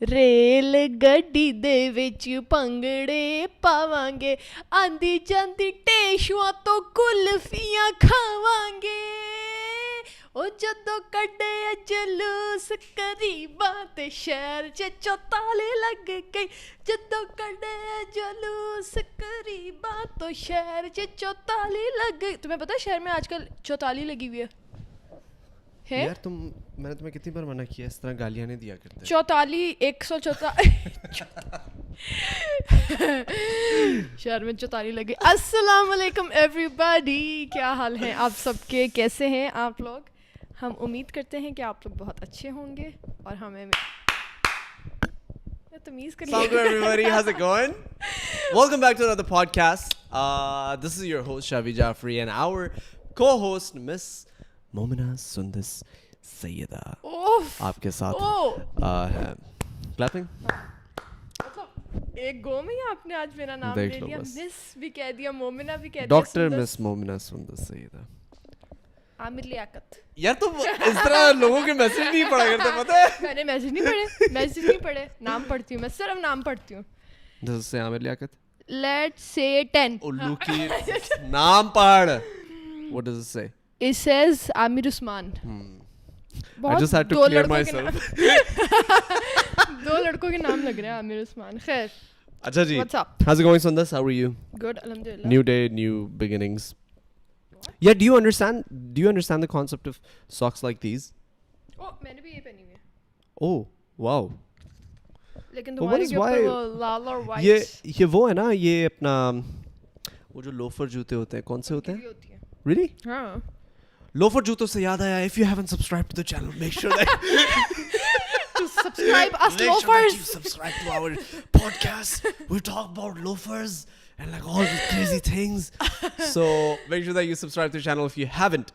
Rail ਗੱਡੀ ਦੇ ਵਿੱਚ ਭੰਗੜੇ ਪਾਵਾਂਗੇ ਆਂਦੀ ਜਾਂਦੀ ਟੇਸ਼ੂਆਂ ਤੋਂ ਕੁਲਫੀਆਂ ਖਾਵਾਂਗੇ ਉਹ ਜਦੋਂ ਕੱਢੇ ਜਲੂਸ ਕਰੀਬਾਂ ਤੇ ਸ਼ਹਿਰ 'ਚ ਚੌਤਾਲੇ ਲੱਗ ਗਈ ਜਦੋਂ ਕੱਢੇ ਜਲੂਸ करीबा तो शहर 'ਚ चौताली लग गई तुम्हें पता है शहर में आजकल चौताली लगी हुई है यार मैंने तुम्हें कितनी बार मना किया इस तरह गालियां नहीं दिया करते 44 शहर में 44 लगी अस्सलाम वालेकुम एवरीबॉडी क्या हाल है आप सबके कैसे हैं आप लोग हम उम्मीद करते हैं कि आप लोग बहुत अच्छे होंगे और हमें Assalamu everybody, how's it going? Welcome back to another podcast. This is your host Shavi Jaffrey and our co-host Miss Momina Sundas Sayyida. आपके साथ है clapping. मतलब एक गो में ही आपने आज मेरा नाम ले लिया मिस भी कह दिया मोमिना भी कह दिया डॉक्टर मिस मोमिना सुंदस सैयदा आमिर लियाकत यार तुम इस तरह लोगों के मैसेज नहीं पढ़ा करते पता है मैंने मैसेज नहीं पढ़े नाम पढ़ती हूँ मैं सिर्फ नाम पढ़ती हूँ जैसे से आमिर लियाकत लेट्स से 10 उल्लू की नाम पढ़ what does it say it says Aamir Usman I just had to clear myself दो लड़कों के नाम लग रहे हैं आमिर उस्मान खैर अच्छा जी what's up how's it going Sundas how are you good alhamdulillah new day new beginnings yeah do you understand the concept of socks like these oh मैंने भी ये पहनी हुई है oh wow लेकिन तुम्हारे के ऊपर वो लाल और वाइट ये वो है ना ये अपना वो जो लोफर जूते होते हैं कौन से होते हैं really हाँ लोफर जूतों से याद आया if you haven't subscribed to the channel make sure that to subscribe us make loafers sure that you subscribe to our podcast we talk about loafers and like all these crazy things so make sure that you subscribe to the channel if you haven't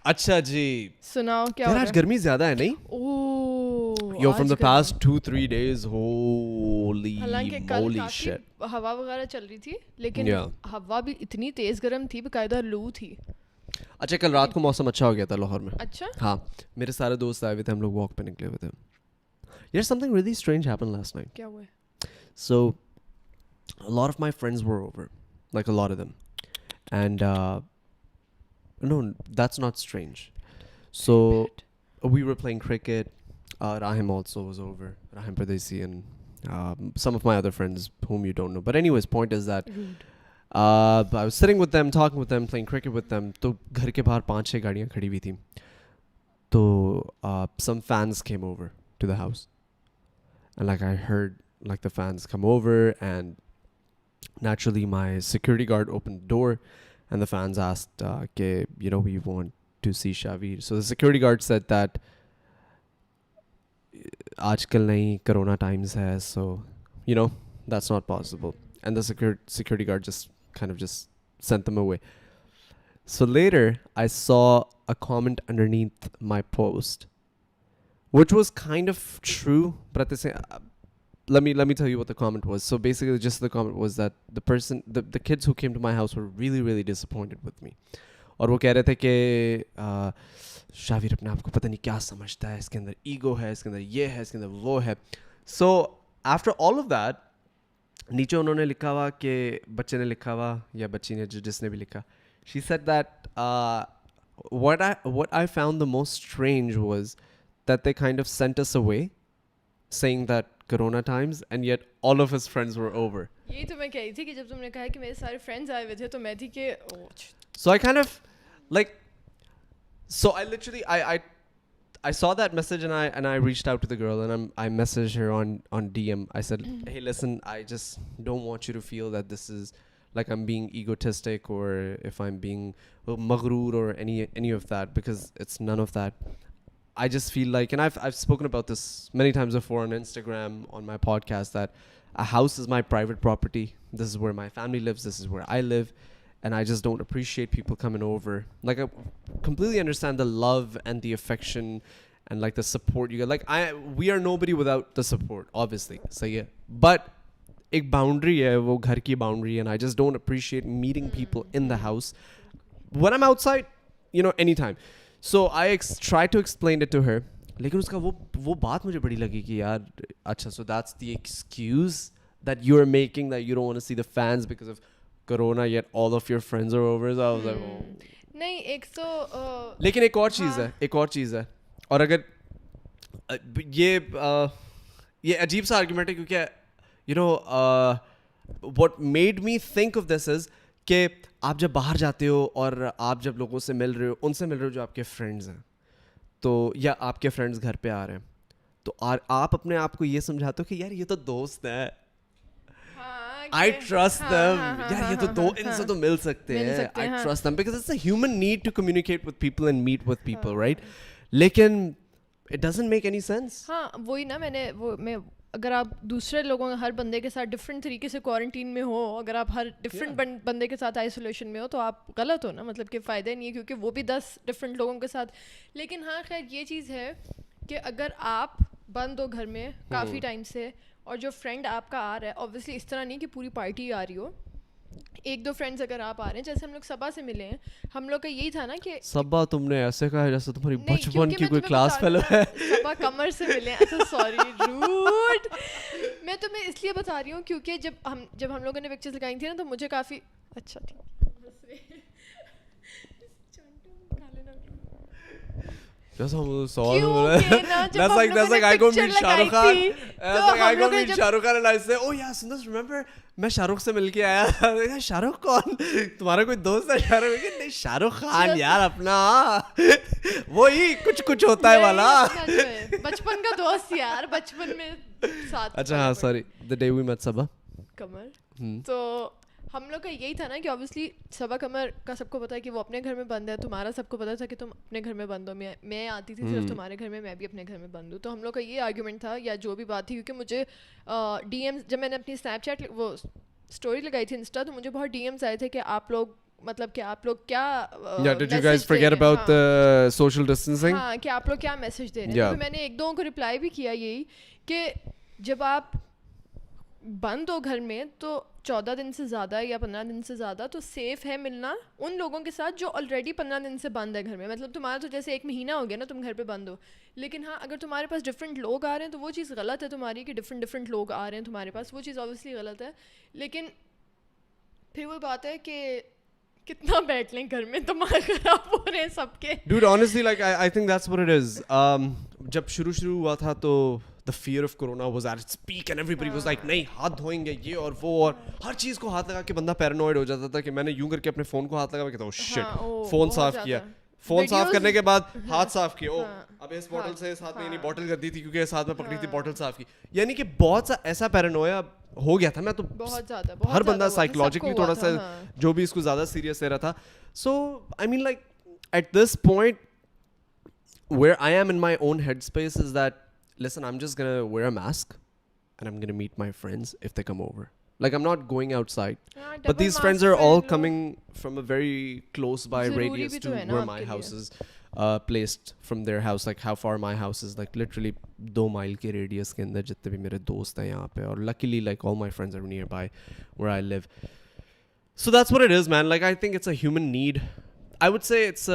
अच्छा जी सुनाओ क्या हो रहा है आज गर्मी ज्यादा है नहीं ओह yo from the past 2-3 days holy हालांकि कल moly काफी shit हवा वगैरह चल रही थी लेकिन हवा भी इतनी तेज गर्म थी बकायदा लू थी अच्छा कल रात को मौसम अच्छा हो गया था लाहौर में अच्छा हाँ मेरे सारे दोस्त आए हुए थे हम लोग वॉक पे निकले हुए थे यार something really strange happened last night क्या हुआ so a lot of my friends were over like a lot of them and no that's not strange so we were playing cricket Rahim also was over Rahim Pradesi and some of my other friends whom you don't know but anyways point is that I was sitting with them talking with them playing cricket with them तो घर के बाहर 5-6 गाड़ियाँ खड़ी हुई थी तो some fans came over to the house and like I heard like the fans come over and naturally my security guard opened the door and the fans asked you know we want to see Shavi so the security guard said that आजकल नहीं corona times hai so you know that's not possible and the security guard just sent them away so later I saw a comment underneath my post which was kind of true but at the same let me tell you what the comment was so basically just the comment was that the person the kids who came to my house were really really disappointed with me और वो कह रहे थे कि शाविर अपने आप को पता नहीं क्या समझता है इसके अंदर ईगो है इसके अंदर ये है इसके अंदर वो है so after all of that नीचे उन्होंने लिखा हुआ कि बच्चे ने लिखा हुआ या बच्ची ने जिसने भी लिखा she said that what I found the most strange was that they kind of sent us away saying that corona times and yet all of his friends were over यही तो मैं कह रही थी कि जब तुमने कहा कि मेरे सारे फ्रेंड्स आए हुए थे तो मैं थी कि so I kind of like so I literally I saw that message and I reached out to the girl and I messaged her on DM I said hey listen I just don't want you to feel that this is like I'm being egotistic or if I'm being maghroor or any of that because it's none of that I just feel like and I've spoken about this many times before on Instagram on my podcast that a house is my private property this is where my family lives this is where I live and I just don't appreciate people coming over like I completely understand the love and the affection and like the support you get like we are nobody without the support obviously so yeah but एक boundary है वो घर की boundary and I just don't appreciate meeting people in the house when I'm outside you know anytime so I tried to explain it to her लेकिन उसका वो बात मुझे बड़ी लगी कि यार अच्छा so that's the excuse that you're making that you don't want to see the fans because of corona yet all of your friends are over. So I was like oh. नहीं एक तो लेकिन एक और चीज़ है और अगर ये अजीब सा आर्गुमेंट है क्योंकि you know what made me think of this is कि आप जब बाहर जाते हो और आप जब लोगों से मिल रहे हो उनसे मिल रहे हो जो आपके फ्रेंड्स हैं तो या आपके फ्रेंड्स घर पे आ रहे हैं तो आप अपने आप को ये समझाते हो कि यार ये तो दोस्त है I trust them. यार ये तो दो इनसे तो मिल सकते हैं. I trust them because it's a human need to communicate with people and meet with people, right? लेकिन it doesn't make any sense. हाँ वही ना मैं अगर आप दूसरे लोगों हर बंदे के साथ डिफरेंट तरीके से क्वारंटीन में हो अगर आप हर डिफरेंट बंदे के साथ आइसोलेशन में हो तो आप गलत हो ना मतलब कि फ़ायदा नहीं है क्योंकि वो भी 10 डिफरेंट लोगों के साथ. लेकिन हाँ खैर ये चीज़ है कि अगर आप बंद हो घर में काफ़ी टाइम से और जो फ्रेंड आपका आ रहा है ऑब्वियसली इस तरह नहीं कि पूरी पार्टी आ रही हो एक दो फ्रेंड्स अगर आप आ रहे हैं जैसे हम लोग सबा से मिले हैं हम लोग का यही था ना कि सबा तुमने ऐसे कहा है जैसे तुम्हारी बचपन की कोई क्लास फेलो है. सबा कमर से मिले हैं. अच्छा सॉरी रूड. मैं तुम्हें इसलिए बता रही हूँ क्योंकि जब हम लोगों ने पिक्चर्स लगाई थी ना तो मुझे काफ़ी अच्छा ठीक That's like I go meet Shahrukh Khan. That's like I go meet Shahrukh Khan and I say, oh yeah, Sundar, remember मैं शाहरुख से मिलके आया. शाहरुख कौन? तुम्हारा कोई दोस्त है शाहरुख? नहीं शाहरुख खान यार अपना वही कुछ होता है वाला बचपन का दोस्त यार बचपन में साथ. अच्छा हाँ sorry the day we met सबा कमर. तो हम लोग का यही था ना कि ऑब्वियसली सबा कमर का सबको पता है कि वो अपने घर में बंद है. तुम्हारा सबको पता था कि तुम अपने घर में बंद हो. मैं आती थी सिर्फ तुम्हारे घर में मैं भी अपने घर में बंद हूँ. तो हम लोग का ये आर्ग्यूमेंट था या जो भी बात थी क्योंकि मुझे डीएम्स जब मैंने अपनी स्नैपचैट वो स्टोरी लगाई थी इंस्टा तो मुझे बहुत डीएम्स आए थे कि आप लोग मतलब कि आप लोग क्या did you guys forget about the social distancing? हाँ कि आप लोग क्या मैसेज दे रहे हैं. तो मैंने एक दो को रिप्लाई भी किया यही कि जब आप बंद हो घर में तो 14 दिन से ज़्यादा या 15 दिन से ज़्यादा तो सेफ़ है मिलना उन लोगों के साथ जो ऑलरेडी 15 दिन से बंद है घर में. मतलब तुम्हारा तो जैसे 1 महीना हो गया ना तुम घर पे बंद हो. लेकिन हाँ अगर तुम्हारे पास डिफरेंट लोग आ रहे हैं तो वो चीज़ गलत है तुम्हारी कि डिफरेंट लोग आ रहे हैं तुम्हारे पास. वो चीज़ ऑब्वियसली गलत है. लेकिन फिर वो बात है कि कितना बैठ लें घर में दिमाग खराब हो रहे हैं सबके. Dude honestly like I think that's what it is. जब शुरू हुआ था तो the fear of corona was at its peak and everybody was like नहीं हाथ धोएंगे ये और वो और हर चीज़ को हाथ लगा के बंदा पैरानॉइड हो जाता था कि मैंने यूं करके अपने फ़ोन को हाथ लगा के कहता हूँ शिट फ़ोन साफ़ किया. फ़ोन साफ़ करने के बाद हाथ साफ़ किया. ओ अब इस बॉटल से इस हाथ में नहीं बॉटल कर दी थी क्योंकि इस हाथ में पकड़ी थी बॉटल साफ़ की. यानी कि बहुत सा ऐसा पैरानोया हो गया था. मैं तो बहुत ज़्यादा हर बंदा साइकोलॉजिकली थोड़ा सा जो भी इसको ज़्यादा सीरियस ले रहा था. So I mean like at this point where I am in my own headspace is that listen, I'm just gonna wear a mask and I'm gonna meet my friends if they come over. Like I'm not going outside. But these friends are all coming from a very close by radius to where my house is placed from their house. Like how far my house is, like literally 2 mile के radius के अंदर जितने भी मेरे दोस्त हैं यहाँ पे. और luckily like all my friends are nearby where I live. So that's what it is, man. Like I think it's a human need. I would say it's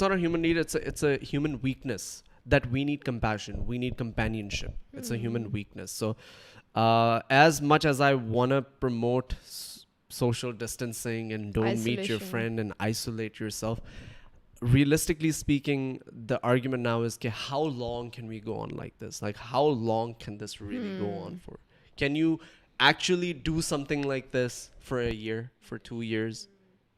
not a human need, it's a human weakness that we need compassion, we need companionship. It's a human weakness. So as much as I want to promote social distancing and don't meet your friend and isolate yourself, realistically speaking the argument now is how long can we go on like this? Like how long can this really go on for? Can you actually do something like this for a year, for 2 years,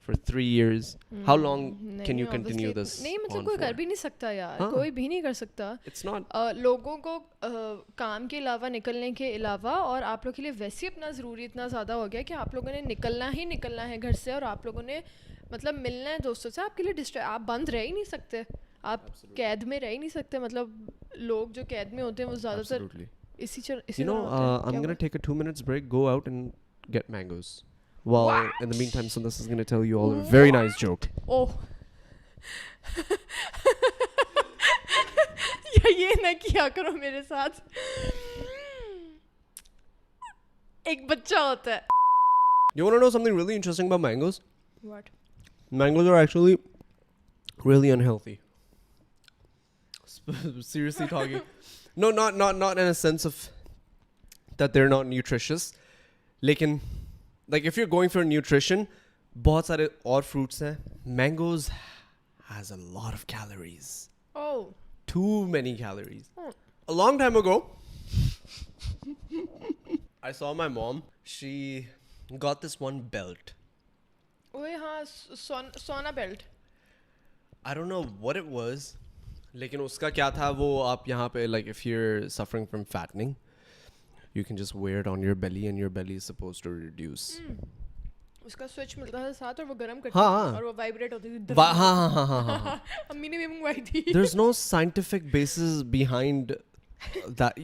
for 3 years? How long can you continue this? नहीं मतलब कोई कर भी नहीं सकता यार. कोई भी नहीं कर सकता. It's not. लोगों को काम के अलावा निकलने के अलावा और आप लोग के लिए वैसे इतना ज़रूरी इतना ज़्यादा हो गया कि आप लोगों ने निकलना है घर से और आप लोगों ने मतलब मिलना है दोस्तों से. आपके लिए आप बंद रह ही नहीं सकते. आप कैद में रह ही नहीं सकते. मतलब लोग जो कैद में होते हैं वो ज़्यादातर इसी you know I'm gonna take a 2 minutes break, go out and get mangoes. Well, in the meantime, Sundar is going to tell you all a very nice joke. Oh. ये ना किया करो मेरे साथ. एक बच्चा होता है. You want to know something really interesting about mangoes? What? Mangoes are actually really unhealthy. seriously talking. No, not in a sense of that they're not nutritious. लेकिन like if you're going for nutrition, बहुत सारे और fruits हैं. Mangoes has a lot of calories. Oh. Too many calories. Oh. A long time ago, I saw my mom. She got this one belt. ओए हाँ सोना belt. I don't know what it was. लेकिन उसका क्या था वो आप यहाँ पे like if you're suffering from fattening, you can just wear it on your belly and your belly is supposed to reduce. उसका स्विच मिलता था साथ और वो गर्म करती हाँ. थी और वो वाइब्रेट होती थी. हाँ. अम्मी ने भी मंगवाई थी. There's no scientific basis behind that.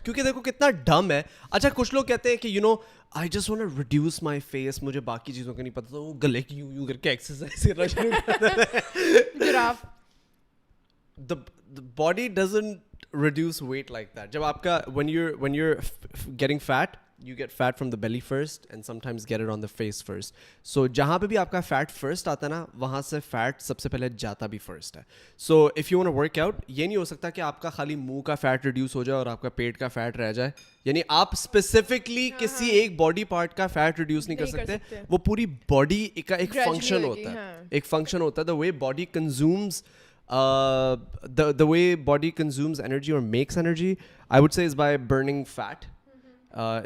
क्योंकि देखो कितना डम है. अच्छा कुछ लोग कहते हैं कि you know I just want to reduce my face. मुझे बाकी चीज़ों का नहीं पता, तो वो गले की यूं करके एक्सरसाइज करना शुरू कर देते हैं. Giraffe. The body doesn't reduce weight like that. जब आपका when you're getting fat, you get fat from the belly first and sometimes get it on the face first. So जहाँ पे भी आपका fat first आता है ना, वहाँ से fat सबसे पहले जाता भी first है. So if you want to work out, ये नहीं हो सकता कि आपका खाली मुंह का fat reduce हो जाए और आपका पेट का fat रह जाए. यानी आप specifically किसी एक body part का fat reduce नहीं कर सकते. वो पूरी body का एक function होता है. एक function होता है. The way body consumes the way body consumes energy or makes energy, I would say, is by burning fat.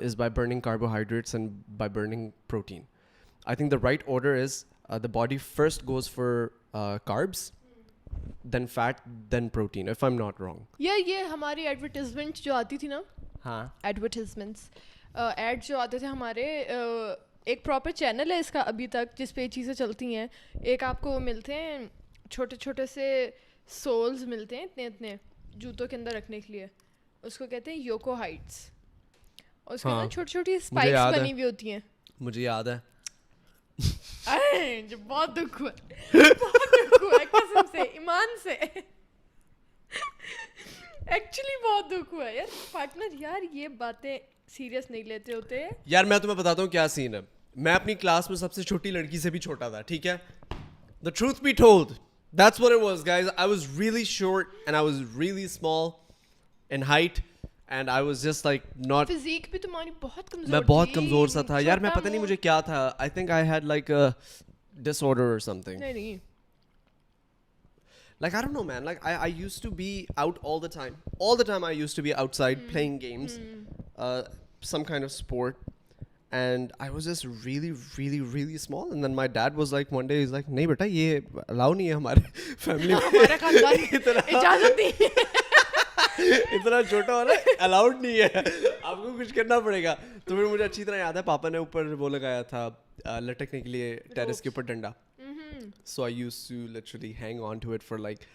Is by burning carbohydrates and by burning protein. I think the right order is the body first goes for carbs, then fat, then protein, if I'm not wrong. ये हमारी advertisement जो आती थी ना, हाँ. Advertisements add जो आते थे हमारे, एक प्रॉपर चैनल है इसका अभी तक जिस पे ये चीज़ें चलती हैं. एक आपको मिलते हैं छोटे छोटे से सोल्स मिलते हैं इतने इतने जूतों के अंदर रखने के लिए. उसको कहते हैं योको हाइट्स. और उसके अंदर छोटी छोटी स्पाइक्स बनी हुई होती हैं. मुझे याद है. जो बहुत दुख हुआ कसम से, ईमान से. एक्चुअली बहुत दुख हुआ यार. पार्टनर यार ये बातें सीरियस नहीं लेते होते. यार मैं तुम्हें बताता हूँ क्या सीन है. मैं अपनी क्लास में सबसे छोटी लड़की से भी छोटा था, ठीक है. The truth be told, that's what it was, guys. I was really short and I was really small in height. And I was just like not. Physique भी तुम्हारी बहुत कमजोर थी. मैं बहुत कमजोर सा था यार. मैं पता नहीं मुझे क्या था. I think I had like a disorder or something. नहीं. Like I don't know, man. Like I used to be out all the time. All the time I used to be outside playing games, some kind of sport. And I was just really, really, really small. And then my dad was like, one day he's like, नहीं बेटा ये allow नहीं है हमारे family में. हमारा खानदान इजाजत नहीं है. इतना छोटा वाला अलाउड नहीं है, आपको कुछ करना पड़ेगा. तो फिर मुझे अच्छी तरह याद है पापा ने ऊपर वो लगाया था लटकने के लिए टेरेस के ऊपर डंडा. So I used to literally hang on to it for like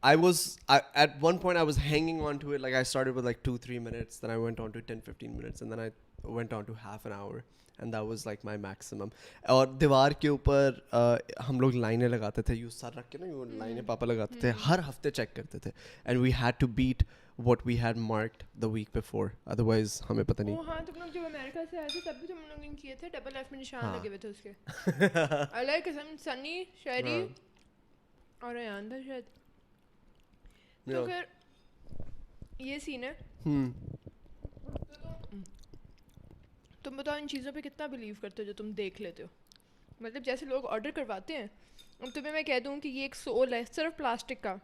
at one point I was hanging on to it, like I started with like 2-3 minutes, then I went on to 10-15 minutes, and then I went on to half an hour, and that was like my maximum. और दीवार के ऊपर हम लोग लाइनें लगाते थे, यूँ सर रख के ना यूँ लाइनें पापा लगाते थे, हर हफ्ते चेक करते थे. And we had to beat what we had marked the week before, otherwise हमें पता नहीं. हाँ तुम लोग जब अमेरिका से आए थे तब भी तुम लोगों ने किए थे. डबल एफ में निशान लगे हुए थे उसके. अलग किस्म सनी शहरी और अयान था शायद. तो फिर ये सीन है. तुम बताओ इन चीज़ों पे कितना बिलीव करते हो जो तुम देख लेते हो. मतलब जैसे लोग ऑर्डर करवाते हैं, अब तुम्हें मैं कह दूँ कि ये एक सोल है सिर्फ प्लास्टिक का,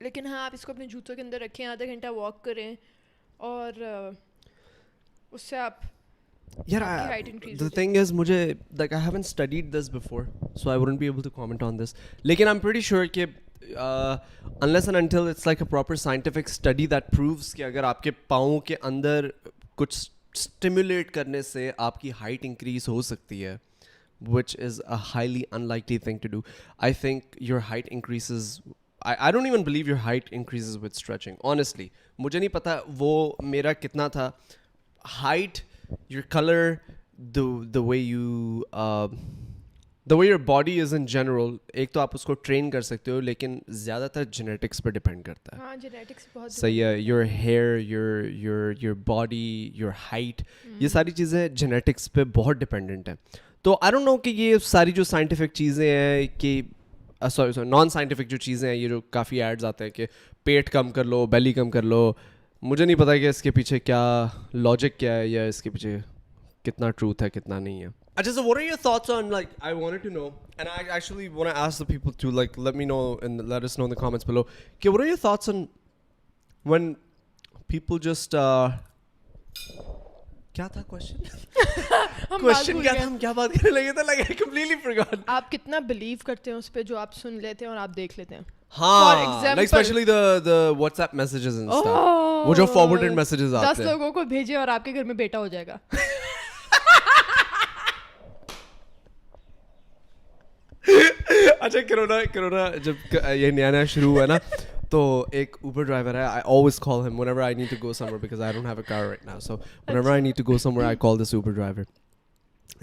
लेकिन हाँ आप इसको अपने जूतों के अंदर रखें, आधा घंटा वॉक करें और उससे आप the thing is मुझे like I haven't studied this before, so I wouldn't be able to comment on this. लेकिन I'm pretty sure कि unless and until it's like a proper scientific study that proves कि अगर आपके पाँव के अंदर कुछ stimulate करने से आपकी height increase हो सकती है, which is a highly unlikely thing to do. I think your height increases. I don't even believe your height increases with stretching. Honestly, मुझे नहीं पता वो मेरा कितना था. Height, your color, the way you the way your body is in general, एक तो आप उसको train कर सकते हो, लेकिन ज़्यादातर genetics पे depend करता है. हाँ genetics बहुत. So yeah, your hair, your body, your height, ये सारी चीज़ें genetics पे बहुत dependent है. तो I don't know कि ये सारी जो scientific चीज़ें हैं कि सॉरी नॉन साइंटिफिक जो चीज़ें हैं, ये जो काफ़ी एड्स आते हैं कि पेट कम कर लो, बेली कम कर लो, मुझे नहीं पता कि इसके पीछे क्या लॉजिक क्या है या इसके पीछे कितना ट्रूथ है कितना नहीं है. अच्छा, so what are your thoughts on, like, I wanted to know, and I actually want to ask the people to, like, let me know and let us know in the comments below. Okay, what are your thoughts on when people just क्या था question? Question क्या था, हम क्या बात करने लगे थे? Like I completely forgot. आप कितना बिलीव करते हैं उस पे जो आप सुन लेते हैं और आप देख लेते हैं? हाँ, like especially the WhatsApp messages and stuff. वो जो forwarded messages आते हैं. 10 लोगों को भेजे और आपके घर में बेटा हो जाएगा. अच्छा, कोरोना जब ये नया शुरू हुआ ना, तो एक Uber driver है. I always call him whenever I need to go somewhere because I don't have a car right now. So whenever I need to go somewhere, I call this Uber driver.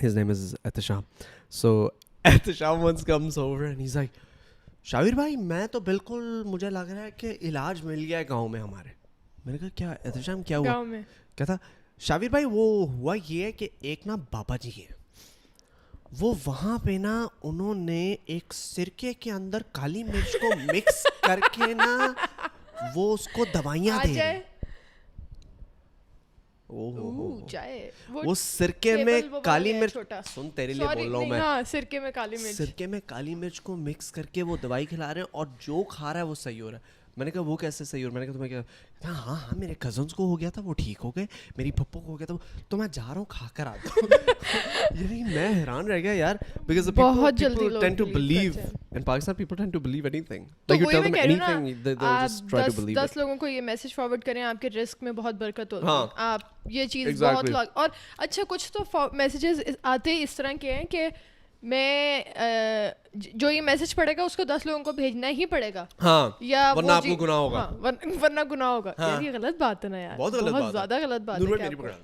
His name is Etisham. So Etisham once comes over and he's like, शाविर भाई, मैं तो बिल्कुल, मुझे लग रहा है कि इलाज मिल गया है गाँव में हमारे. मैंने कहा क्या एहतशाम, क्या हुआ? गाँव में क्या था? शाविर भाई, वो हुआ ये है कि एक ना बाबा जी है, वो वहाँ पे ना उन्होंने एक सिरके के अंदर काली मिर्च को मिक्स करके ना वो उसको दवाइयाँ दे रहे. वो सिरके में काली मिर्च, सुन तेरे लिए बोल रहा हूँ मैं. हाँ, सिरके में काली मिर्च को मिक्स करके वो दवाई खिला रहे हैं और जो खा रहा है वो सही हो रहा है. मैंने कहा वो कैसे सही हो रहा है? मैंने कहा तुम्हें क्या? हाँ, मेरे कजन्स को हो गया था, वो ठीक हो गए. मेरी पप्पो को हो गया था, तो मैं जा रहा हूँ खा कर आता हूँ. ये मैं हैरान रह गया यार, because people tend to believe in Pakistan, people tend to believe anything. Like you tell them anything, they'll just try to believe it. 10 लोगों को ये मैसेज फॉरवर्ड करें, आपके रिस्क में बहुत बरकत होती है. आप ये चीज़ बहुत और अच्छा, कुछ तो मैसेजेस आते ही इस तरह के हैं कि मैं जो ये मैसेज पढ़ेगा उसको 10 लोगों को भेजना ही पड़ेगा. हाँ, या वरना आपको गुनाह होगा. हाँ, वरना गुनाह होगा. यार ये गलत बात है ना यार, बहुत ज़्यादा गलत बात है.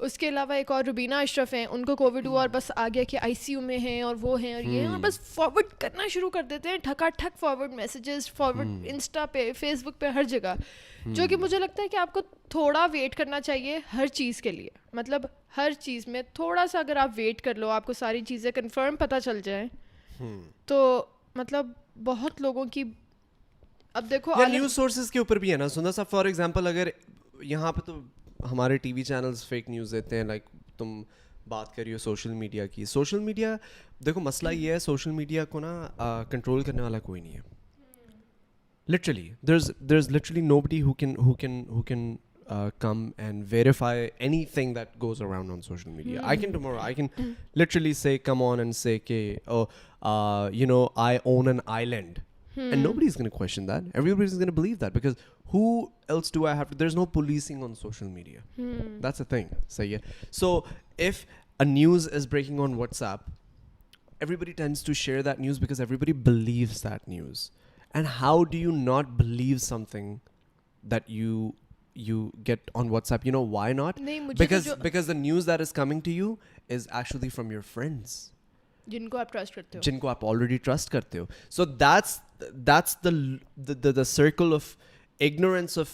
उसके अलावा एक और रुबीना अशरफ हैं, उनको कोविड हुआ और बस आ गया कि आईसीयू में हैं और वो हैं और ये हैं, और बस फॉरवर्ड करना शुरू कर देते हैं ठकाठक फॉरवर्ड मैसेजेस, फॉरवर्ड इंस्टा पे, फेसबुक पे, हर जगह. जो कि मुझे लगता है कि आपको थोड़ा वेट करना चाहिए हर चीज़ के लिए. मतलब हर चीज़ में थोड़ा सा अगर आप वेट कर लो, आपको सारी चीज़ें कंफर्म पता चल जाए, तो मतलब बहुत लोगों की, अब देखो न्यूज़ सोर्सेज के ऊपर भी है ना. सुना सा फॉर एग्जांपल, अगर यहाँ पे तो हमारे टीवी चैनल्स फेक न्यूज़ देते हैं. लाइक तुम बात करिए सोशल मीडिया की. सोशल मीडिया, देखो मसला ये है, सोशल मीडिया को ना कंट्रोल करने वाला कोई नहीं है. Literally, there's literally nobody who can come and verify anything that goes around on social media. I can literally say, come on and say, I own an island. And nobody's going to question that. Everybody's going to believe that because who else do I have to? There's no policing on social media. That's the thing. So if a news is breaking on WhatsApp, everybody tends to share that news because everybody believes that news. And how do you not believe something that you get on WhatsApp? You know why not? Because the news that is coming to you is actually from your friends. जिनको आप trust करते हो, जिनको आप already trust करते हो. सो that's the circle of ignorance of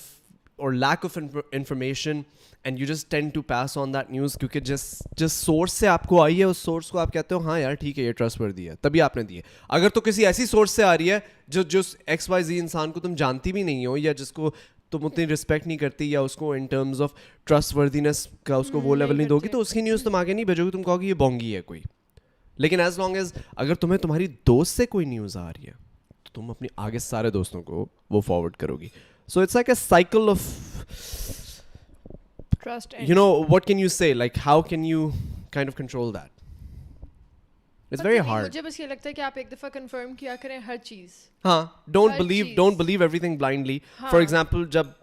or lack of information, and you just tend to pass on that news क्योंकि just source से आपको आई है, उस सोर्स को आप कहते हो हाँ यार ठीक है, ये ट्रस्टवर्दी है, तभी आपने दी है. अगर तो किसी ऐसी सोर्स से आ रही है जो XYZ इंसान को तुम जानती भी नहीं हो, या जिसको तुम उतनी रिस्पेक्ट नहीं करती, या उसको इन टर्म्स ऑफ ट्रस्टवर्दीनेस का उसको वो लेवल नहीं दोगी, तो उसकी न्यूज़ तुम आगे नहीं भेजोगे. तुम कहोगे ये बोंगी है कोई. लेकिन एज लॉन्ग एज अगर तुम्हें तुम्हारी दोस्त से कोई न्यूज़ आ रही है, तो तुम अपने आगे सारे दोस्तों को वो फॉरवर्ड करोगी. So it's like a cycle of trust. You know, what can you say? Like, how can you kind of control that? It's very hard. मुझे बस ये लगता है कि आप एक दफ़ा कंफर्म किया करें हर चीज़. हाँ, don't believe everything blindly. For example, जब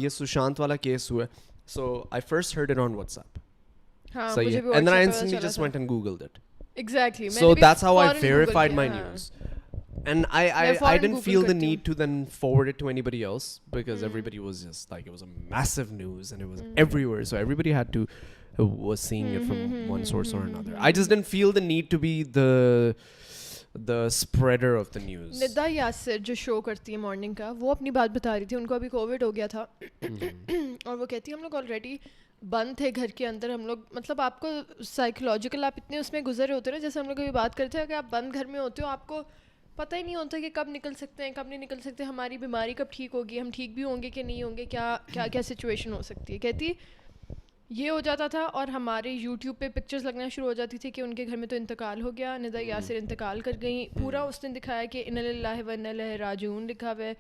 ये सुशांत वाला केस हुआ, so I first heard it on WhatsApp. हाँ, सही है. And then I instantly just went and Googled it. Exactly. So that's how I verified my news. And I didn't feel the need to then forward it to anybody else because everybody was just like, it was a massive news and it was everywhere. So everybody had to was seeing it from one source or another. I just didn't feel the need to be the spreader of the news. Nida Yasir जो show करती है morning का, वो अपनी बात बता रही थी. उनको अभी कोविड हो गया था और वो कहती है हम लोग ऑलरेडी बंद थे घर के अंदर. हम लोग मतलब आपको साइकोलॉजिकल आप इतने उसमें गुजरे होते हो ना, जैसे हम लोग अभी बात करते हैं कि आप बंद घर में होते हो, आपको पता ही नहीं होता कि कब निकल सकते हैं कब नहीं निकल सकते, हमारी बीमारी कब ठीक होगी, हम ठीक भी होंगे कि नहीं होंगे, क्या क्या क्या सिचुएशन हो सकती है। कहती ये हो जाता था और हमारे यूट्यूब पे पिक्चर्स लगना शुरू हो जाती थी कि उनके घर में तो इंतकाल हो गया, निदा यासिर इंतकाल कर गई, पूरा उसने दिखाया कि इन्ना लिल्लाहि व इन्ना इलैहि राजिऊन लिखा हुआ है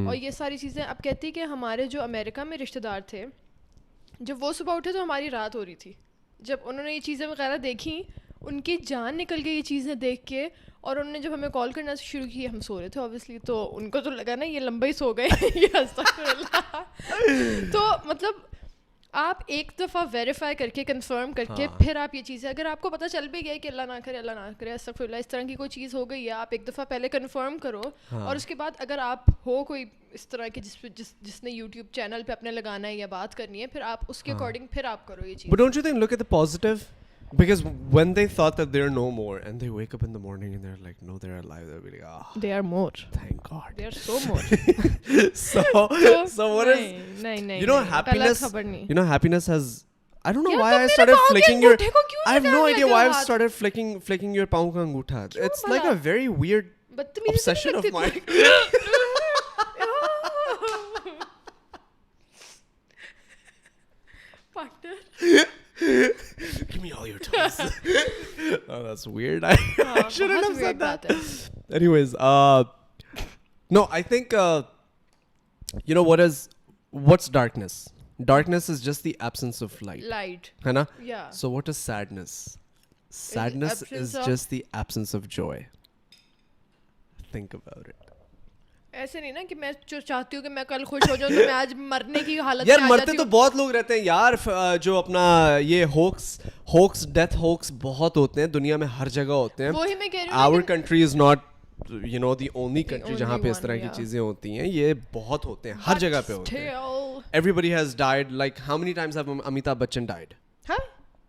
और ये सारी चीज़ें। अब कहती कि हमारे जो अमेरिका में रिश्तेदार थे, जब वो सुबह उठे तो हमारी रात हो रही थी, जब उन्होंने ये चीज़ें वगैरह देखी उनकी जान निकल गई ये चीज़ें देख के, और उन्होंने जब हमें कॉल करना शुरू की, हम सो रहे थे ऑब्वियसली, तो उनको तो लगा ना ये लंबा ही सो गए ये अस्तगफिरुल्लाह। तो मतलब आप एक दफ़ा वेरीफाई करके कंफर्म करके फिर आप ये चीज़ें, अगर आपको पता चल भी गया कि अल्लाह ना करे अस्तगफिरुल्लाह इस तरह की कोई चीज़ हो गई है, आप एक दफ़ा पहले कंफर्म करो और उसके बाद अगर आप हो कोई इस तरह के जिसने यूट्यूब चैनल पे अपने लगाना है या बात करनी है, फिर आप उसके अकॉर्डिंग फिर आप करो ये चीज़। But don't you think, look at the positive? Because when they thought that they're no more and they wake up in the morning and they're like, no, they're alive, they'll be like, ah, They are more. thank God. They are so more. So what is, नहीं, you know, happiness, you know, happiness has, I don't know why I started flicking your, I have no idea why I've started flicking your paun ka angutha. It's like a very weird obsession of mine. Partner. Give me all your toys. Oh, that's weird. I shouldn't have said that. Anyways, no, I think, you know, what's darkness? Darkness is just the absence of light. Light. है ना? Yeah. So what is sadness? Sadness is just the absence of joy. Think about it. ऐसे नहीं ना कि मैं जो चाहती हूँ कि मैं कल खुश हो जाऊँ तो मैं आज मरने की हालत यार में आ मरते जाती तो हूँ। बहुत लोग रहते हैं यार, जो अपना ये होक्स डेथ होक्स बहुत होते हैं दुनिया में, हर जगह होते हैं। वही मैं कह रही हूँ। Our country is not, you know, the only country जहाँ पे only इस तरह one, की yeah. चीजें होती हैं, ये बहुत होते हैं, हर जगह पे होते हैं। Everybody has died. Like how many times have Amitabh Bachchan died? हाँ?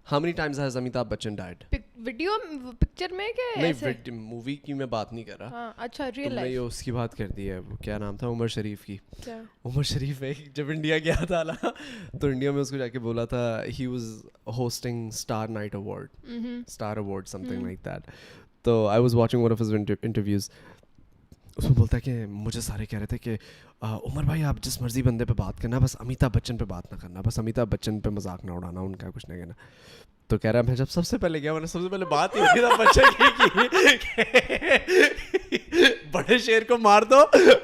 How many times has Amitabh Bachchan died? Video picture में क्या ऐसे? नहीं, मूवी की मैं बात नहीं कर रहा। हाँ, अच्छा रियल तुमने ये लाइफ। उसकी बात कर दी है, वो क्या नाम था, उमर शरीफ की। क्या? उमर शरीफ है, जब इंडिया गया था ना, तो इंडिया में उसको जाके बोला था, he was hosting Star Night Award, Star Award, something like that. तो I was watching one of his interviews. उसमें बोलता है कि मुझे सारे कह रहे थे कि उमर भाई आप जिस मर्जी बंदे पे बात करना, बस अमिताभ बच्चन पे बात ना करना, बस अमिताभ बच्चन पे मजाक ना उड़ाना, उनका कुछ नहीं कहना। तो कह रहा है मैं जब सबसे पहले गया, मैंने सबसे पहले बात ही अमिताभ बच्चन की बड़े शेर को मार दो,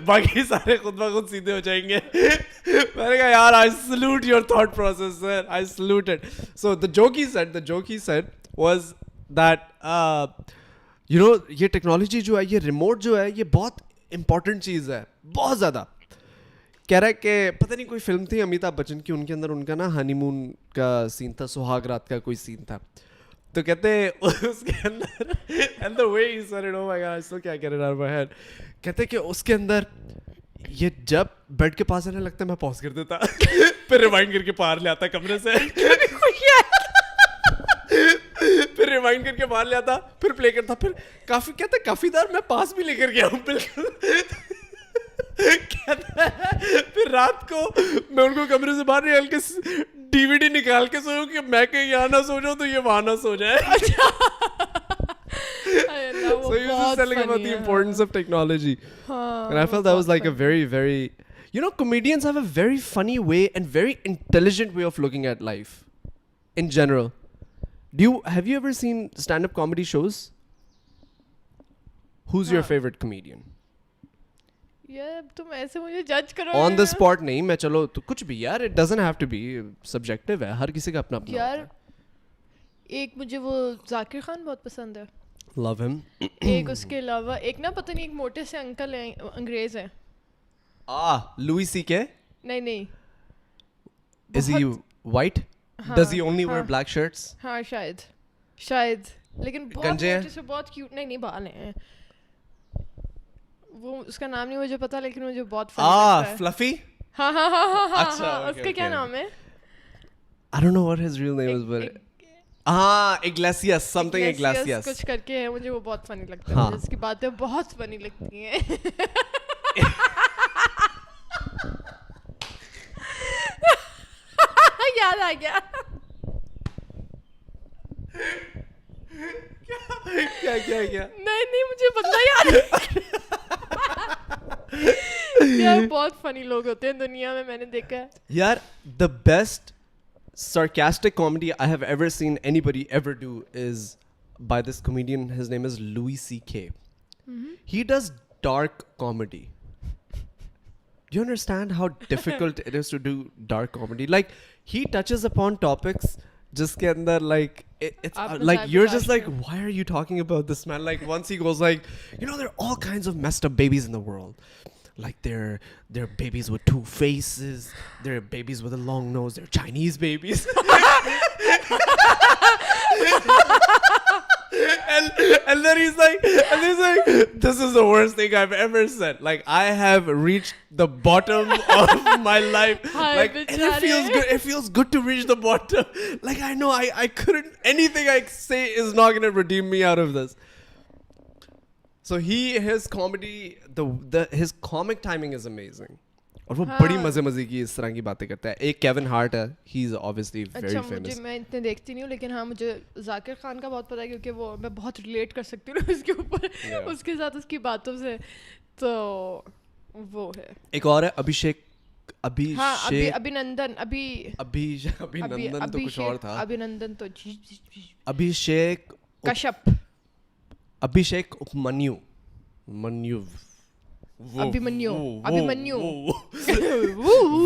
बाकी सारे खुद ब खुद सीधे हो जाएंगे। मैंने कहा यार I salute your thought process sir, I salute it. So the joke he said was that you know, ये टेक्नोलॉजी जो है, ये रिमोट जो है, ये बहुत इंपॉर्टेंट चीज़ है, बहुत ज़्यादा। कह रहा है कि पता नहीं कोई फिल्म थी अमिताभ बच्चन की, उनके अंदर उनका ना हनीमून का सीन था, सुहाग रात का कोई सीन था। तो कहते उसके अंदर, and the way he said it, oh my God, I still can't get it out of my head. कहते कि उसके अंदर ये जब बेड के पास आने लगता है मैं पॉज कर देता, फिर रिवाइंड करके बाहर ले आता कमरे से, फिर रिवाइंड करके बाहर ले आता, फिर प्ले करता, फिर काफी देर मैं पास भी लेकर गया हूँ बिल्कुल। कहता है फिर रात को मैं उनको कमरे से बाहर निकाल के डीवीडी निकाल के सोऊं कि मैं कहीं यहाँ ना सो जाऊं तो ये वहां ना सो जाए। So he was just telling about the importance of technology. And I felt that was like a very, very, you know, comedians have a very funny way and very intelligent way of looking at life in general. Have you ever seen stand-up comedy shows? Who's your favorite comedian? यार तुम ऐसे मुझे जज करो On the spot नहीं, मैं चलो तो कुछ भी यार, it doesn't have to be subjective है, हर किसी का अपना अपना यार। एक मुझे वो जाकिर खान बहुत पसंद है, love him. एक उसके अलावा एक ना पता नहीं एक मोटे से अंकल हैं, अंग्रेज हैं। Louis C.K. नहीं Is he white? Does he only wear black shirts? हाँ शायद लेकिन बहुत गंजे हैं? मोटे से, बहुत क्यूट। नहीं बाल हैं वो, उसका नाम नहीं मुझे पता, लेकिन मुझे बहुत फनी लगता है। Fluffy? हाँ अच्छा, उसका okay, क्या okay. नाम है? I don't know what his real name is, but Iglesias, something Iglesias. कुछ करके है, मुझे वो बहुत फनी लगता है। हाँ. मुझे उसकी बातें बहुत फनी लगती हैं। याद आ गया। क्या नहीं मुझे पता याद यार बहुत फनी लोग होते हैं दुनिया में, मैंने देखा है. यार the best sarcastic comedy I have ever seen anybody ever do is by this comedian. His name is Louis C.K. He does dark comedy. Do you understand how difficult it is to do dark comedy? Like he touches upon topics जिसके अंदर like it's like you're just like, why are you talking about this, man? Like once he goes like, you know, there are all kinds of messed up babies in the world. Like they're babies with 2 faces. They're babies with a long nose. They're Chinese babies. and then he's like, this is the worst thing I've ever said. Like I have reached the bottom of my life. Like and it feels good. It feels good to reach the bottom. Like I know I couldn't, anything I say is not gonna redeem me out of this. So his comedy, his comic timing is amazing. और वो बड़ी मजे की इस तरह की बातें करता है. एक केविन हार्ट है, he is obviously very famous. मुझे, मैं इतने देखती नहीं हूँ, लेकिन हाँ मुझे जाकिर खान का बहुत पता है, क्योंकि वो मैं बहुत रिलेट कर सकती हूँ उसके ऊपर, उसके साथ उसकी बातों से. तो वो है. एक और है अभिनंदन तो कुछ और था. अभिनंदन तो अभिषेक उपमन्यु अभिमन्यु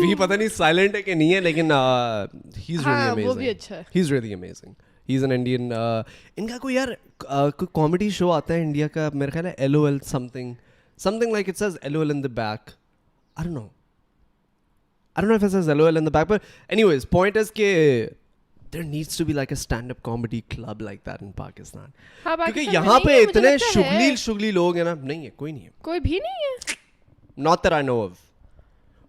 भी पता नहीं साइलेंट है कि नहीं है, लेकिन he's really amazing. वो भी अच्छा है. He's really amazing. He's an Indian. इनका कोई यार कोई कॉमेडी शो आता है इंडिया का, मेरे ख्याल है LOL something like it says LOL in the back. I don't know if it says LOL in the back, but anyways, point is कि there needs to be like a stand-up comedy club like that in Pakistan. क्योंकि यहाँ पे इतने शुगली लोग हैं ना, नहीं है, कोई नहीं है, कोई भी नहीं है. Not that I know of.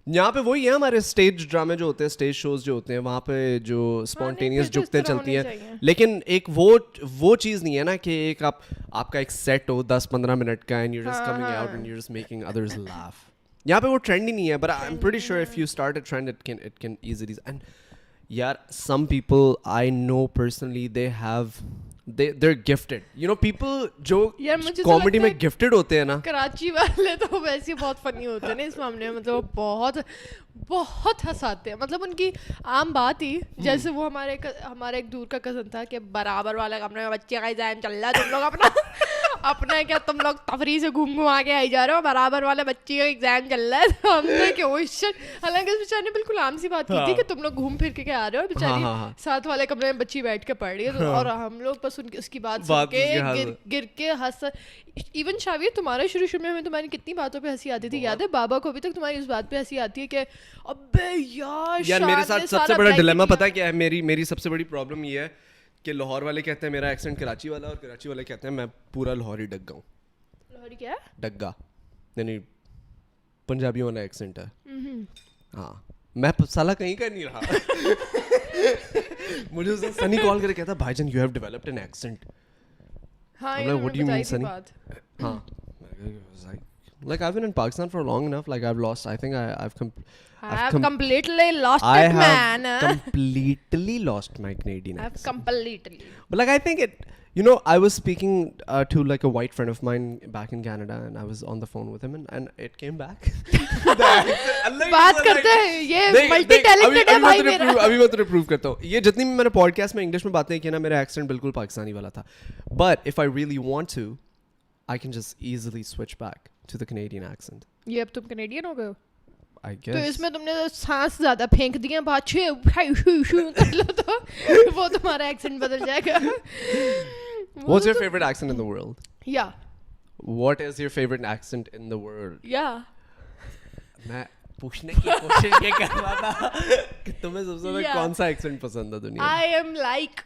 यहाँ पे वही है हमारे स्टेज ड्रामे जो होते हैं, स्टेज शोज जो होते हैं, वहाँ पे जो स्पॉन्टेनियस जुगतें चलती हैं, लेकिन एक वो चीज़ नहीं है ना कि एक आपका एक सेट हो 10-15 मिनट का and you're just coming out and you're just making others laugh. यहाँ पे वो ट्रेंड ही नहीं है, but I'm pretty sure if you start a trend it can easily. And यार some people I know personally, they're gifted. You know, people जो comedy में gifted होते हैं ना, कराची वाले तो वैसे बहुत फनी होते हैं ना इस मामले में, मतलब बहुत हंसाते हैं. मतलब उनकी आम बात ही, जैसे वो हमारे एक दूर का कज़न था कि बराबर वाले कमरे में बच्चे का एग्जाम चल रहा है, तुम लोग अपना क्या तुम लोग तफरी से घूम आके आई जा रहे हो, बराबर वाले बच्चे का एग्जाम चल रहा है. तो हमने क्या हालांकि उस बेचारे ने बिल्कुल आम सी बात की थी कि तुम लोग घूम फिर के आ रहे हो, बेचारी साथ वाले कमरे में बच्ची बैठ के पढ़ रही है, और हम लोग बस उसकी बात सुन के गिर के हंस. इवन शाविर, तुम्हारा शुरू में हमें तुम्हारी कितनी बातों पे हंसी आती थी, याद है? बाबा को अभी तक तुम्हारी उस बात पे हंसी आती है कि अबे यार मेरे साथ सबसे बड़ा डिलेमा पता है क्या है? मेरी सबसे बड़ी प्रॉब्लम ये है कि लाहौर वाले कहते हैं मेरा एक्सेंट कराची वाला, और कराची वाले कहते हैं मैं पूरा लाहौरी डग्गा हूँ. लाहौरी क्या है? डग्गा, यानी पंजाबियों वाला एक्सेंट है. हाँ, मैं साला कहीं का नहीं रहा. मुझे उसने सनी कॉल करके कहता, भाईजान you have developed an accent. हाँ, I'm like, what do you mean, Sunny? हाँ, like I've been in Pakistan for long enough. Like I've lost. I think I've completely lost it, man. I have completely lost my Canadian accent. I've completely. But like I think it. You know, I was speaking to like a white friend of mine back in Canada, and I was on the phone with him, and it came back. बात करते हैं ये multi talented है भाई मेरा. अभी मैं तुझे प्रूव करता हूँ. ये जितनी भी मैंने पॉडकास्ट में इंग्लिश में बातें की ना, मेरा एक्सेंट बिल्कुल पाकिस्तानी वाला था. But if I really want to, I can just easily switch back to the Canadian accent. ये अब तुम कनेडियन हो गए हो? I guess. तो इसमें तुमने सांस ज्यादा फेंक दिए, बात कर लो तो वो तुम्हारा एक्सेंट बदल जाएगा. What's your favorite accent in the world? Yeah. What is your favorite accent in the world? Yeah. मैं पूछने की कोशिश ये कर रहा था कि तुम्हें सबसे ज्यादा कौन सा एक्सेंट पसंद है दुनिया में? I am like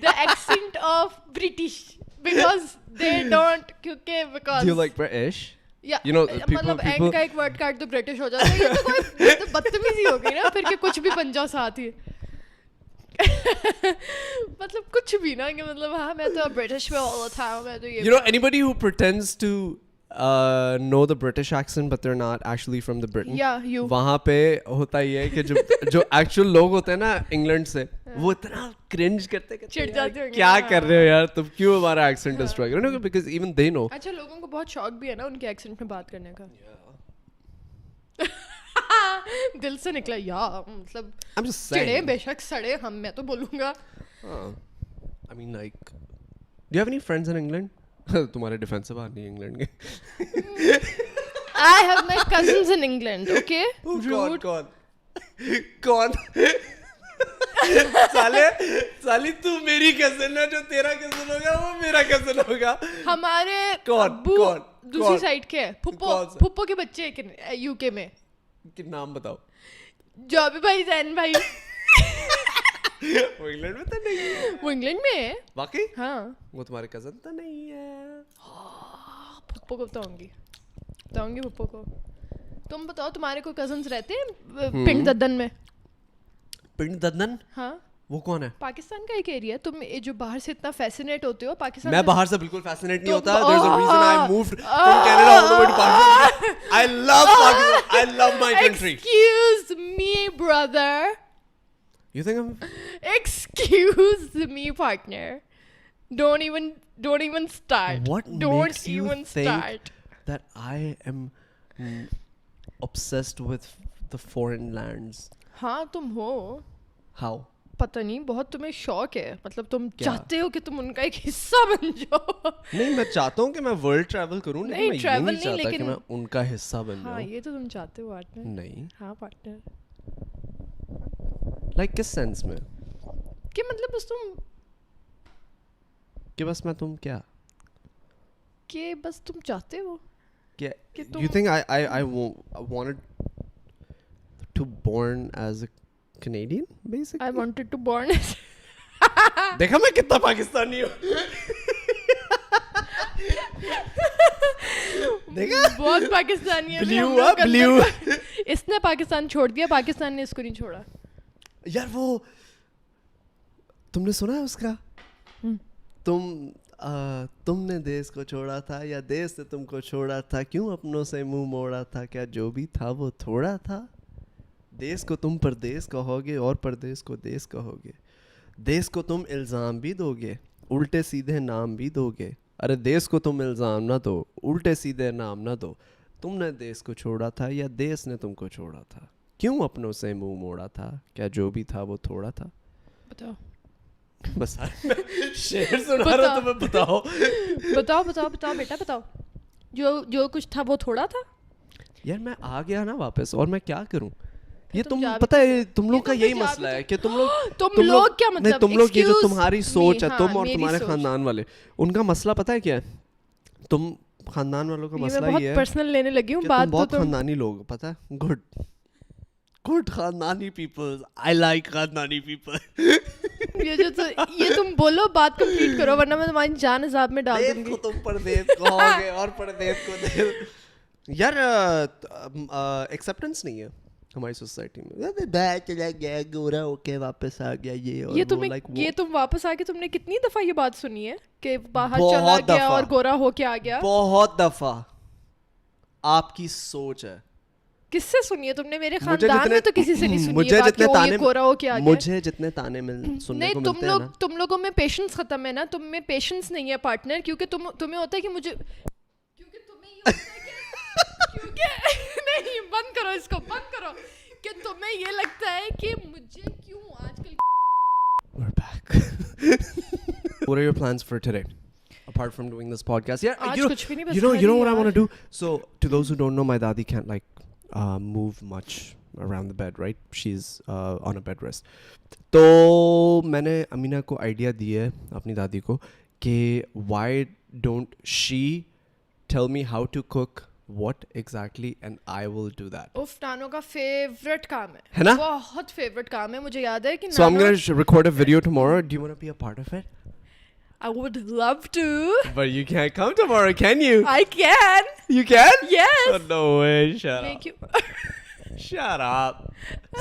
the accent of British because they don't because. Do you like British? Yeah. You know, मतलब एंड का एक वर्ड काट तो ब्रिटिश हो जाता है. ये तो कोई बदतमीजी हो गई ना, फिर के कुछ भी बन जाओ साथ ही. मतलब कुछ भी ना, कि मतलब हाँ मैं तो ब्रिटिश में all the time, मैं तो ये. You know, anybody who pretends to know the British accent but they're not actually from the Britain. Yeah, you. वहाँ पे होता ही है कि जो actual लोग होते हैं ना इंग्लैंड से, वो इतना cringe करते चिढ़ जाते होंगे. क्या कर रहे हो यार तुम, क्यों हमारा accent destroy कर रहे हो? Because even they know. अच्छा, लोगों को बहुत शौक भी है ना उनके एक्सेंट में बात करने का. दिल से निकला या मतलब I'm just चिड़े saying. बेशक सड़े हम, मैं तो बोलूँगा. I mean, like, do you have any friends in England? तुम्हारे डिफेंस से बाहर नहीं इंग्लैंड के. I have my cousins in England, okay? कौन कौन कौन साली तू मेरी कजन है, जो तेरा कजन होगा वो मेरा कजन होगा. हमारे कौन? अब्बू कौन? दूसरी कौन? साइड के हैं. कौन सा? फुप्पो के बच्चे हैं यूके में. कि नाम बताओ. जॉबी भाई, जैन भाई. वो इंग्लैंड में तो नहीं है. वो इंग्लैंड में है. वाकई? हाँ. वो तुम्हारे कजन तो नहीं है. फुप्पो को बताऊंगी फुप्पो को. तुम बताओ तुम्हारे कोई कजन्स रहते हैं पिंड दद्दन में? पिंड दद्दन? हाँ. वो कौन है? पाकिस्तान का एक एरिया. तुम ये जो बाहर से इतना फैसिनेट होते हो पाकिस्तान मैं से- बाहर से बिल्कुल फैसिनेट नहीं तो- होता. There's a reason I moved from Canada all the way to Pakistan. I love Pakistan. I love my country. Excuse me, brother. You think I'm? Excuse me, partner. Don't even start. What Don't makes you even think start. that I am obsessed with the foreign lands? हाँ तुम हो. How? पता नहीं, बहुत तुम्हें शौक है. मतलब तुम क्या? चाहते हो कि तुम उनका एक हिस्सा बन जाओ. नहीं, मैं चाहता हूँ कि मैं वर्ल्ड ट्रैवल करूँ, नहीं, लेकिन मैं ये travel नहीं नहीं, चाहता कि लेकिन- मैं उनका हिस्सा बन हाँ जाऊँ. ये तो तुम चाहते हो पार्टनर. नहीं. हाँ पार्टनर. Like किस सेंस में? कि मतलब बस तुम कि बस मैं तुम क्या? चाहते हो क्या? कि You तुम- think I wanted to born as a Canadian, basically? I wanted to born. देखा मैं कितना पाकिस्तानी हूँ. देखा? बहुत पाकिस्तानी है. अभी Blue हम लोग up, blue. इसने पाकिस्तान छोड़ दिया, पाकिस्तान ने इसको नहीं छोड़ा. यार वो तुमने सुना है उसका? तुमने देश को छोड़ा था या देश ने तुमको छोड़ा था, क्यों अपनों से मुंह मोड़ा था, क्या जो भी था वो थोड़ा था. देश को तुम परदेश कहोगे और परदेश को देश कहोगे. देश को तुम इल्ज़ाम भी दोगे, उल्टे सीधे नाम भी दोगे. अरे देश को तुम इल्ज़ाम ना दो, उल्टे सीधे नाम ना दो. तुमने देश को छोड़ा था या देश ने तुमको छोड़ा था, क्यों अपनों से मुंह मोड़ा था, क्या जो भी था वो थोड़ा था. बताओ बस शेर सुना रहा हूं, तुम्हें बताओ. बताओ बेटा बताओ. जो कुछ था वो थोड़ा था. यार मैं आ गया ना वापस, और मैं क्या करूं. ये तुम तुम जा भी पता तो- है तुम लोग ये का तुम यही तो जा भी मसला तो- है कि तुम लोग तुम लोग क्या नहीं, मतलब? तुम लोग ये जो Excuse तुम्हारी me, सोच है, हाँ, तुम और मेरी तुम्हारे सोच. खानदान वाले, उनका मसला पता है क्या है. तुम खानदान वालों का ये मैं मसला बहुत ये है पर्सनल लेने लगी हूँ कि बात. तुम बहुत तो तुम खानदानी लोग हो, पता है. गुड खानदानी पीपल्स. आई लाइक खानदानी पीपल. ये तुम बोलो, बात कंप्लीट करो वरना मैं तुम्हारी जान अजाब में डाल देश दूंगी. को तुम परदेश कहोगे और परदेश को देश. यार एक्सेप्टेंस नहीं है हमारी सोसाइटी में. बैग चला गया, गोरा होके वापस आ गया, ये और ये वो, तुम्हें like वो. ये तुम वापस आके तुमने कितनी दफा ये बात सुनी है कि बाहर बहुत चला गया दफा. और गोरा होके आ गया? बहुत दफा. आपकी सोच है. किससे सुनी है तुमने? मेरे मुझे खानदान जितने- में तो किसी से नहीं सुनी मुझे है बात जितने कि वो ये ताने गोरा होके आ गया. मुझे जितने ताने सुनने नहीं, को मिलते हैं ना. तुम लोगों में पेशेंस खत्म है ना. तुम में पेशेंस नहीं है पार्टनर, क्योंकि तुम्हें होता है कि मुझे, क्योंकि तुम्हें ये होता है कि क्योंकि नहीं, बंद करो इसको, बंद करो. कि तुम्हें ये लगता है कि मुझे क्यों आजकल. We're back. What are your plans for today? Apart from doing this podcast, yeah, आज कुछ भी नहीं, बस you know खाली what I यार. want to do. So, to those who don't know, my dadi can't like move much around the bed, right? She's on a bed rest. तो मैंने अमीना को आइडिया दी है, अपनी दादी को, कि why don't she tell me how to cook what exactly, and I will do that. उफ, नानो का फेवरेट काम है ना? बहुत फेवरेट काम है. मुझे याद है कि So I'm नानो, gonna record a video tomorrow. Do you want to be a part of it? I would love to. But you can't come tomorrow, can you? I can. You can? Yes. Oh, no way. Shut Make you. up. Shut up.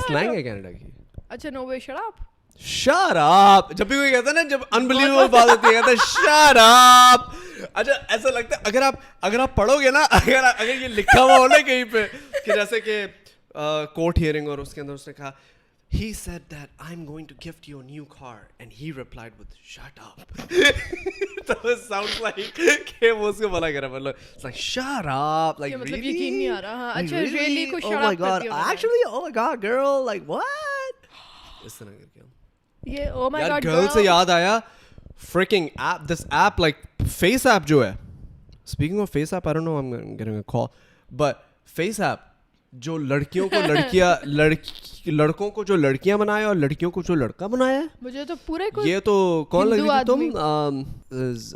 Slang है Canada की. अच्छा, no way, shut up. Shut up. जब भी कोई कहता है ना, जब unbelievable बात होती है, कहता है shut up. अच्छा, ऐसा लगता है अगर आप पढ़ोगे ना, अगर ये लिखा हुआ हो ना कहीं पे कि जैसे कि कोर्ट हियरिंग, और उसके अंदर उसने कहा he said that I'm going to gift you a new car, and he replied with shut up. So it sounds like कि वो उसको मना कर रहा है, मतलब it's like shut up, like क्या मतलब really? यकीन नहीं आ रहा, हाँ, Like, अच्छा really को oh shut my up कर god, दिया उन्होंने। actually, oh my god, girl, like what? इस तरह करके ये oh my यार god girl से याद आया freaking app, this app like face app जो है, speaking of face app, I don't know, I'm getting a call, but face app जो लड़कियों को लड़कों को जो लड़कियां बनाए और लड़कियों को जो लड़का बनाया है, मुझे तो पूरे कोई ये तो कौन लग रही थी तुम?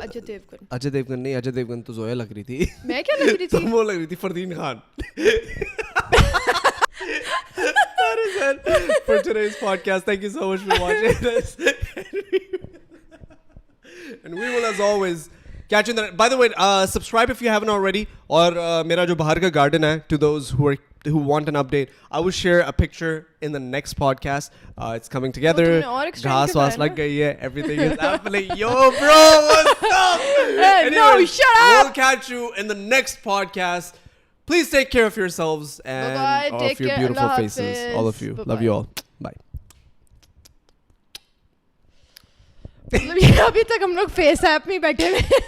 अजय देवगन। अजय देवगन नहीं, अजय देवगन तो जोया लग रही थी। मैं क्या लग रही थी? तुम वो लग रही थी Fardeen Khan. That is it for today's podcast. Thank you so much for watching this. And we will, as always, catch you in the... By the way, subscribe if you haven't already. और मेरा जो बाहर का garden है, to those who want an update, I will share a picture in the next podcast. It's coming together. तुमने और extend घास करवाया वास ना? लग गई है. Everything is happening. Yo, bro, what's up? Hey, no, shut up! We'll catch you in the next podcast. Please take care of yourselves and Bye-bye. of Take your care. beautiful Allah faces. Hafiz. All of you. Love Bye-bye. you all. Bye. मतलब ये अभी तक हम लोग face app में बैठे हुए हैं।